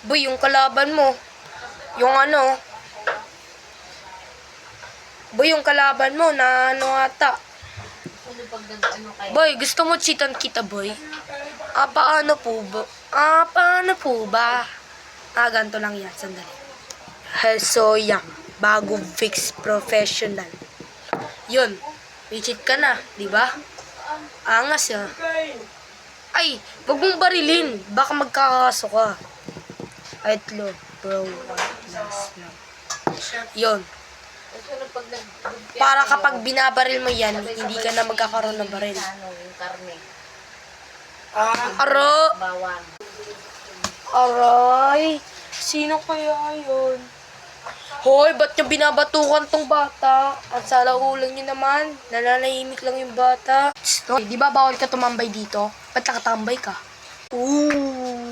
Boy, yung kalaban mo. Yung ano. Boy, yung kalaban mo na ano ata. Boy, gusto mo cheatan kita, boy? Paano po ba? Paano po ba? Ganito lang yan. Sandali. So, yan. Bagong fix professional. Yun. May cheat ka na, di ba? Angas, ah. Ay, wag mong barilin. Baka magkakaso ka. Outlaw, bro. Yun. Para kapag binabaril mo yan, hindi ka na magkakaroon ng baril. Aro! Aray! Sino kaya yun? Hoy, ba't niyo binabatukan tong bata? At sa laulang niyo naman, nananahimik lang yung bata. Hoy, di ba bawal ka tumambay dito? Ba't nakatambay ka? Ooh!